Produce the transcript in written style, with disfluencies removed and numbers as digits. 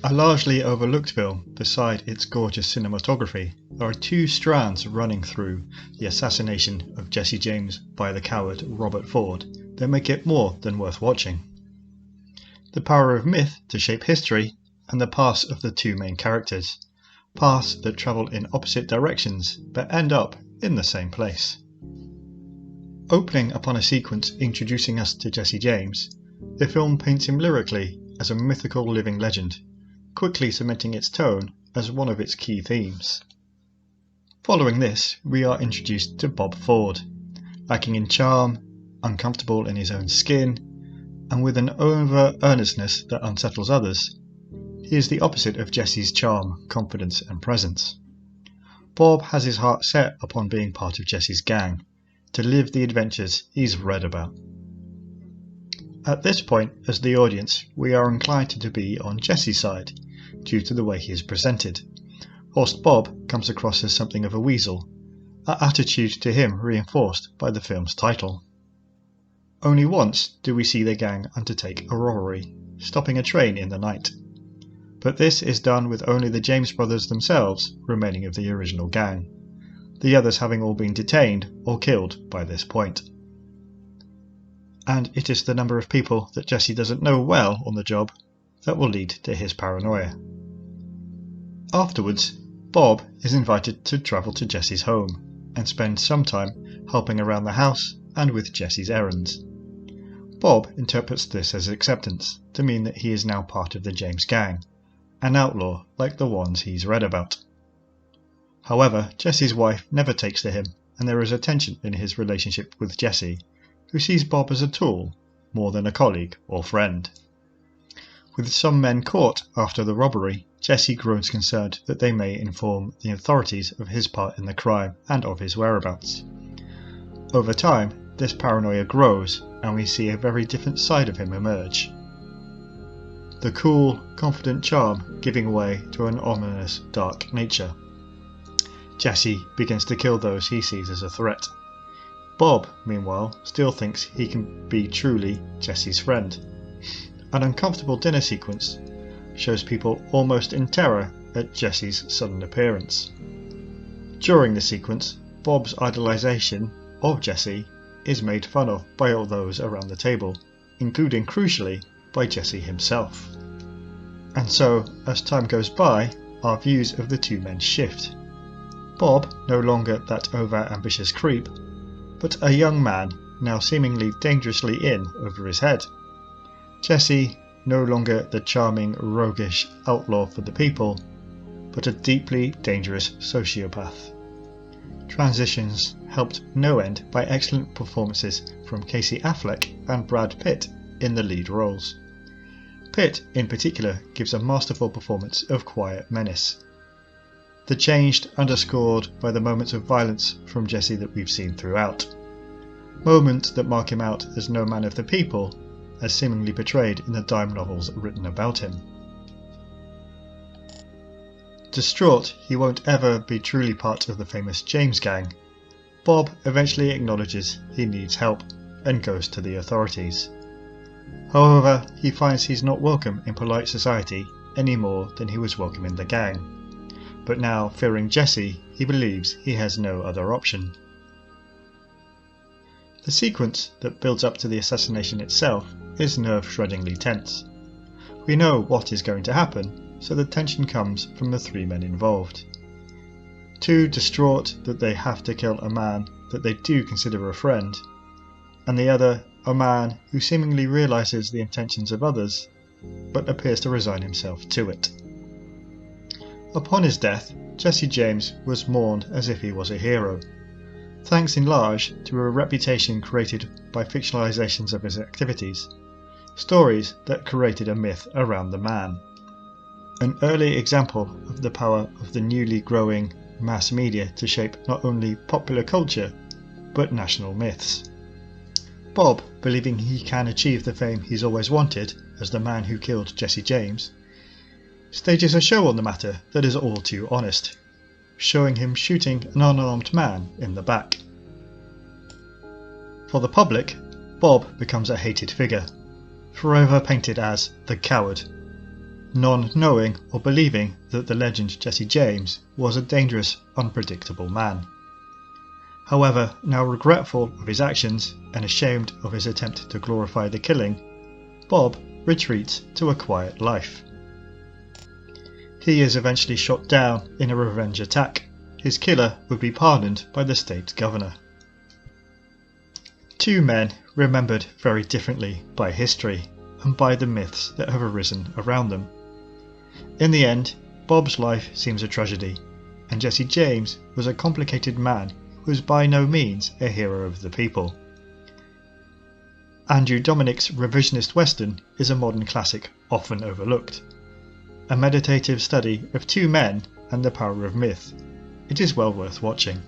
A largely overlooked film, beside its gorgeous cinematography, there are two strands running through the assassination of Jesse James by the coward Robert Ford that make it more than worth watching. The power of myth to shape history, and the paths of the two main characters, paths that travel in opposite directions but end up in the same place. Opening upon a sequence introducing us to Jesse James, the film paints him lyrically as a mythical living legend, quickly cementing its tone as one of its key themes. Following this, we are introduced to Bob Ford, lacking in charm, uncomfortable in his own skin, and with an over-earnestness that unsettles others. He is the opposite of Jesse's charm, confidence, and presence. Bob has his heart set upon being part of Jesse's gang, to live the adventures he's read about. At this point, as the audience, we are inclined to be on Jesse's side, due to the way he is presented, whilst Bob comes across as something of a weasel, an attitude to him reinforced by the film's title. Only once do we see the gang undertake a robbery, stopping a train in the night. But this is done with only the James brothers themselves remaining of the original gang, the others having all been detained or killed by this point. And it is the number of people that Jesse doesn't know well on the job that will lead to his paranoia. Afterwards, Bob is invited to travel to Jesse's home and spend some time helping around the house and with Jesse's errands. Bob interprets this as acceptance, to mean that he is now part of the James gang, an outlaw like the ones he's read about. However, Jesse's wife never takes to him, and there is a tension in his relationship with Jesse, who sees Bob as a tool, more than a colleague or friend. With some men caught after the robbery, Jesse grows concerned that they may inform the authorities of his part in the crime and of his whereabouts. Over time, this paranoia grows, and we see a very different side of him emerge. The cool, confident charm giving way to an ominous, dark nature. Jesse begins to kill those he sees as a threat. Bob, meanwhile, still thinks he can be truly Jesse's friend. An uncomfortable dinner sequence shows people almost in terror at Jesse's sudden appearance. During the sequence, Bob's idolization of Jesse is made fun of by all those around the table, including, crucially, by Jesse himself. And so, as time goes by, our views of the two men shift. Bob, no longer that over-ambitious creep, but a young man now seemingly dangerously in over his head. Jesse, no longer the charming, roguish outlaw for the people, but a deeply dangerous sociopath. Transitions helped no end by excellent performances from Casey Affleck and Brad Pitt in the lead roles. Pitt, in particular, gives a masterful performance of quiet menace. The change underscored by the moments of violence from Jesse that we've seen throughout. Moments that mark him out as no man of the people, as seemingly portrayed in the dime novels written about him. Distraught he won't ever be truly part of the famous James gang, Bob eventually acknowledges he needs help and goes to the authorities. However, he finds he's not welcome in polite society any more than he was welcome in the gang. But now, fearing Jesse, he believes he has no other option. The sequence that builds up to the assassination itself is nerve-shreddingly tense. We know what is going to happen, so the tension comes from the three men involved. Two distraught that they have to kill a man that they do consider a friend, and the other a man who seemingly realises the intentions of others, but appears to resign himself to it. Upon his death, Jesse James was mourned as if he was a hero, thanks in large to a reputation created by fictionalizations of his activities, stories that created a myth around the man. An early example of the power of the newly growing mass media to shape not only popular culture, but national myths. Bob, believing he can achieve the fame he's always wanted as the man who killed Jesse James, stages a show on the matter that is all too honest, showing him shooting an unarmed man in the back. For the public, Bob becomes a hated figure, forever painted as the coward. none knowing or believing that the legend Jesse James was a dangerous, unpredictable man. However, now regretful of his actions and ashamed of his attempt to glorify the killing, Bob retreats to a quiet life. He is eventually shot down in a revenge attack. His killer would be pardoned by the state governor. Two men remembered very differently by history and by the myths that have arisen around them. In the end, Bob's life seems a tragedy, and Jesse James was a complicated man who was by no means a hero of the people. Andrew Dominik's revisionist western is a modern classic often overlooked. A meditative study of two men and the power of myth. It is well worth watching.